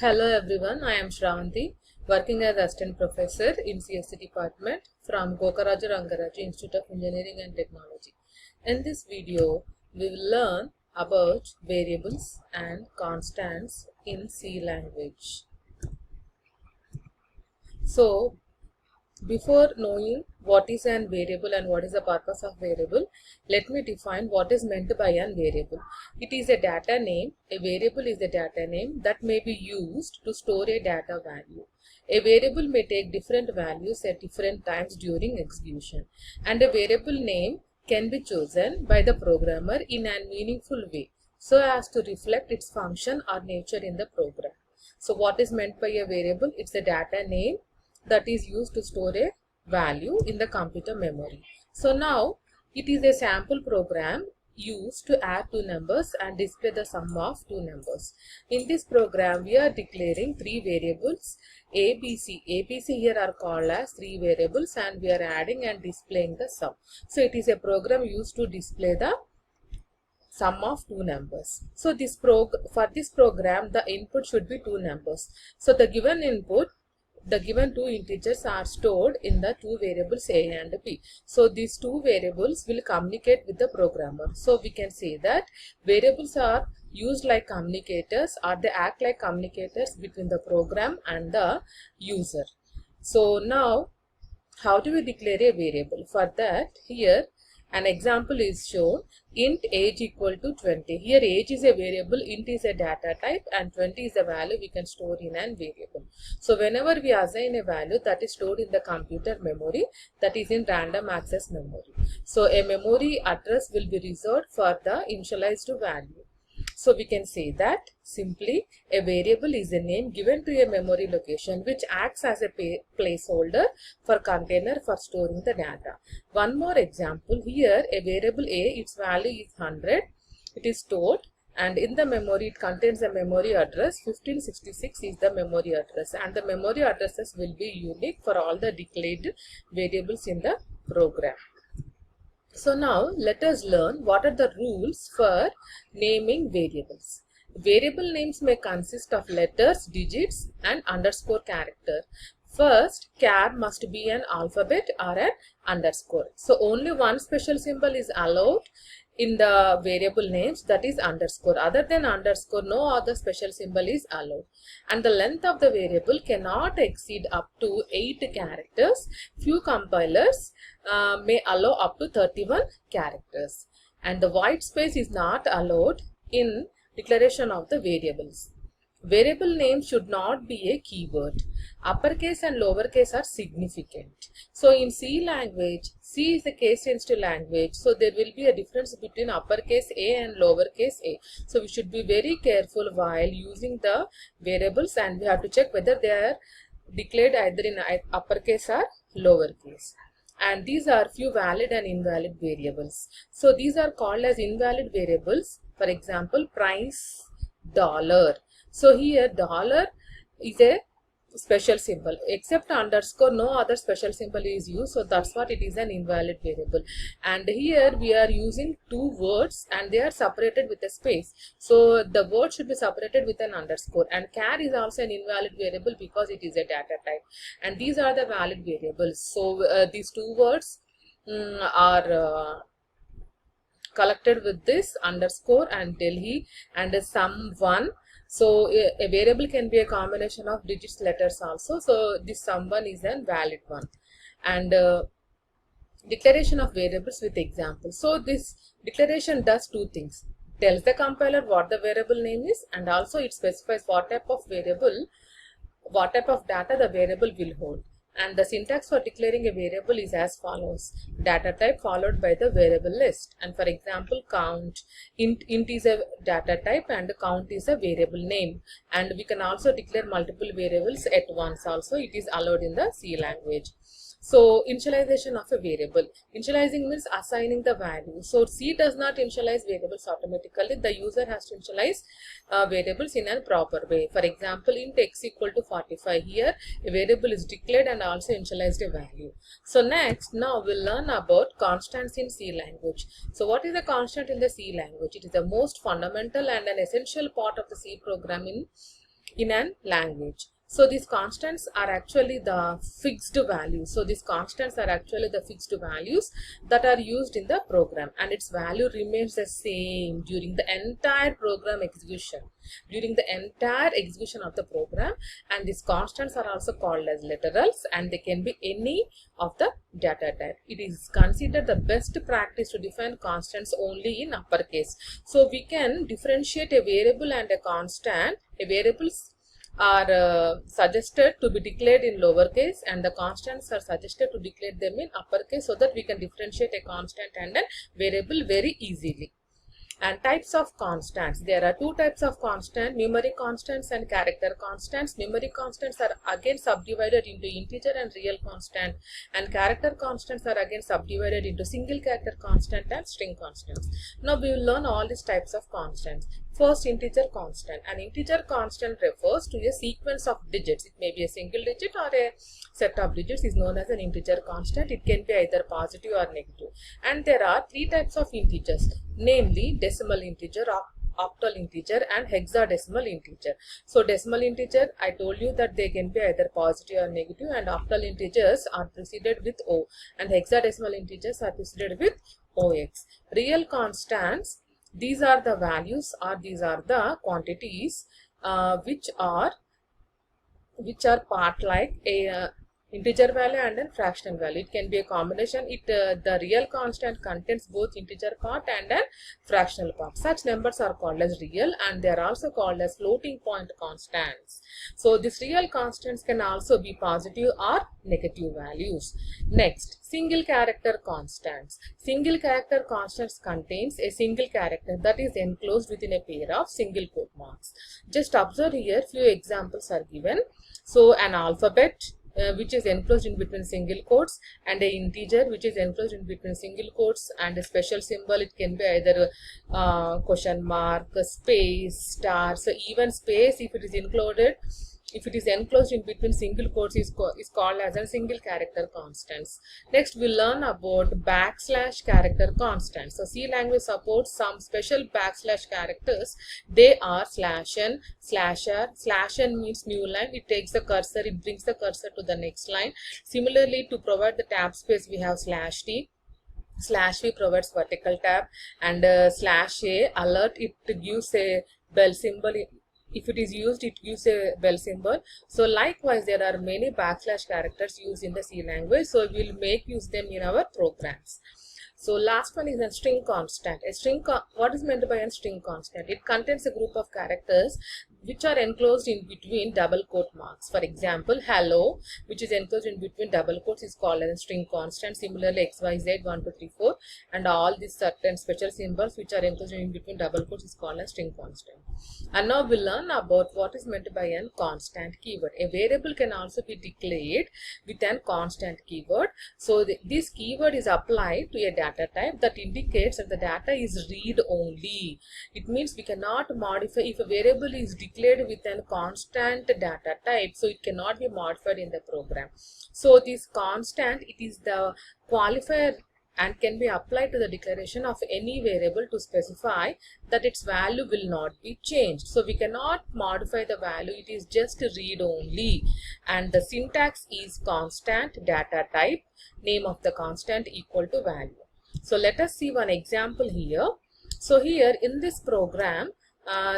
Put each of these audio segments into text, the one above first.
Hello everyone, I am Shravanti, working as Assistant Professor in CSC Department from Gokaraju Rangaraju Institute of Engineering and Technology. In this video, we will learn about variables and constants in C language. So, before knowing what is an variable and what is the purpose of variable, let me define what is meant by an variable. It is a data name. A variable is a data name that may be used to store a data value. A variable may take different values at different times during execution, and a variable name can be chosen by the programmer in a meaningful way so as to reflect its function or nature in the program. So what is meant by a variable? It's a data name that is used to store a value in the computer memory. So now it is a sample program used to add two numbers and display the sum of two numbers. In this program we are declaring three variables A, B, C. A, B, C here are called as three variables and we are adding and displaying the sum. So it is a program used to display the sum of two numbers. So for this program the input should be two numbers. So the given two integers are stored in the two variables A and B. So these two variables will communicate with the programmer. So we can say that variables are used like communicators, or they act like communicators between the program and the user. So now how do we declare a variable? For that, here an example is shown. Int age equal to 20. Here age is a variable, int is a data type, and 20 is a value we can store in an variable. So whenever we assign a value that is stored in the computer memory, that is in random access memory. So a memory address will be reserved for the initialized value. So we can say that simply a variable is a name given to a memory location which acts as a placeholder for container for storing the data. One more example, here a variable A, its value is 100, it is stored, and in the memory it contains a memory address. 1566 is the memory address, and the memory addresses will be unique for all the declared variables in the program. So now let us learn what are the rules for naming variables. Variable names may consist of letters, digits and underscore character. First, char must be an alphabet or an underscore. So only one special symbol is allowed in the variable names, that is underscore. Other than underscore, no other special symbol is allowed. And the length of the variable cannot exceed up to 8 characters. Few compilers may allow up to 31 characters. And the white space is not allowed in declaration of the variables. Variable name should not be a keyword. Uppercase and lowercase are significant. So in C language, C is a case sensitive language. So there will be a difference between uppercase A and lowercase a. So we should be very careful while using the variables, and we have to check whether they are declared either in uppercase or lowercase. And these are few valid and invalid variables. So these are called as invalid variables. For example, price dollar. So here dollar is a special symbol. Except underscore, no other special symbol is used. So that's what it is an invalid variable. And here we are using two words and they are separated with a space. So the word should be separated with an underscore. And char is also an invalid variable because it is a data type. And these are the valid variables. So these two words are collected with this underscore and Delhi and someone. So a variable can be a combination of digits, letters also. So this someone is a valid one. And declaration of variables with examples. So this declaration does two things. Tells the compiler what the variable name is, and also it specifies what type of variable, what type of data the variable will hold. And the syntax for declaring a variable is as follows. Data type followed by the variable list. And for example, count, int is a data type and count is a variable name. And we can also declare multiple variables at once also. It is allowed in the C language. So initialization of a variable. Initializing means assigning the value. So C does not initialize variables automatically. The user has to initialize variables in a proper way. For example, int x equal to 45. Here a variable is declared and also initialized a value. So next, now we'll learn about constants in C language. So what is a constant in the C language? It is the most fundamental and an essential part of the C program in in an language. So these constants are actually the fixed values. So these constants are actually the fixed values that are used in the program, and its value remains the same during the entire program execution. During the entire execution of the program, and these constants are also called as literals, and they can be any of the data type. It is considered the best practice to define constants only in uppercase. So we can differentiate a variable and a constant. A variables are suggested to be declared in lowercase, and the constants are suggested to declare them in uppercase, so that we can differentiate a constant and a variable very easily. And types of constants. There are two types of constant: numeric constants and character constants. Numeric constants are again subdivided into integer and real constant, and character constants are again subdivided into single character constant and string constants. Now we will learn all these types of constants. First, integer constant. An integer constant refers to a sequence of digits. It may be a single digit or a set of digits, is known as an integer constant. It can be either positive or negative. And there are three types of integers, namely decimal integer, octal integer, and hexadecimal integer. So decimal integer, I told you that they can be either positive or negative, and octal integers are preceded with O, and hexadecimal integers are preceded with OX. Real constants, these are the values, or these are the quantities which are part like a integer value and a fractional value. It can be a combination. The real constant contains both integer part and a fractional part. Such numbers are called as real, and they are also called as floating point constants. So these real constants can also be positive or negative values. Next, single character constants. Single character constants contains a single character that is enclosed within a pair of single quote marks. Just observe here, few examples are given. So an alphabet which is enclosed in between single quotes, and a integer which is enclosed in between single quotes, and a special symbol. It can be either question mark, space, star. So even space, if it is enclosed in between single quotes, is called as a single character constants. Next, we learn about backslash character constants. So C language supports some special backslash characters. They are /n, /r. /n means new line. It takes the cursor, it brings the cursor to the next line. Similarly, to provide the tab space, we have /t. /v provides vertical tab, and /a alert, it gives a bell symbol. If it is used, it gives a bell symbol. So likewise, there are many backslash characters used in the C language. So we will make use them in our programs. So last one is a string constant. What is meant by a string constant? It contains a group of characters which are enclosed in between double quote marks. For example, hello, which is enclosed in between double quotes, is called as a string constant. Similarly, XYZ 1 2 3 4, and all these certain special symbols which are enclosed in between double quotes is called as string constant. And now we'll learn about what is meant by a constant keyword. A variable can also be declared with a constant keyword. So this keyword is applied to a data type that indicates that the data is read only. It means we cannot modify. If a variable is declared with a constant data type, so it cannot be modified in the program. So this constant, it is the qualifier and can be applied to the declaration of any variable to specify that its value will not be changed. So we cannot modify the value, it is just read only. And the syntax is constant data type, name of the constant equal to value. So let us see one example here. So here in this program,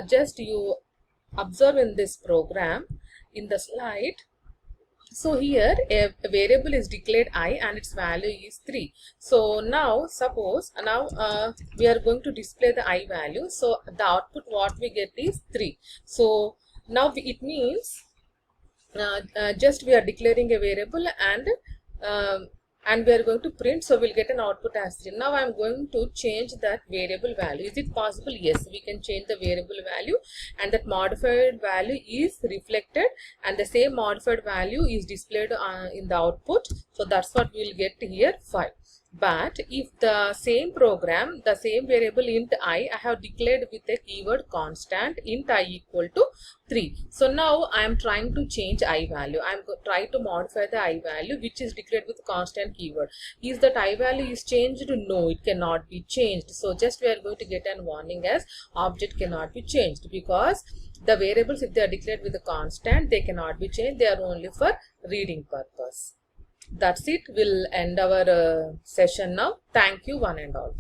just you observe in this program in the slide. So here a variable is declared I and its value is 3. So now suppose we are going to display the I value. So the output what we get is 3. So now it means just we are declaring a variable and we are going to print, so we'll get an output as 3. Now I am going to change that variable value. Is it possible? Yes, we can change the variable value, and that modified value is reflected, and the same modified value is displayed in the output. So that's what we will get here, 5. But if the same program, the same variable int I have declared with a keyword constant int I equal to 3. So now I am trying to change I value. I am trying to modify the I value which is declared with constant keyword. Is that I value is changed? No, it cannot be changed. So just we are going to get a warning as object cannot be changed, because The variables, if they are declared with a constant, they cannot be changed. They are only for reading purpose. That's it. We'll end our session now. Thank you one and all.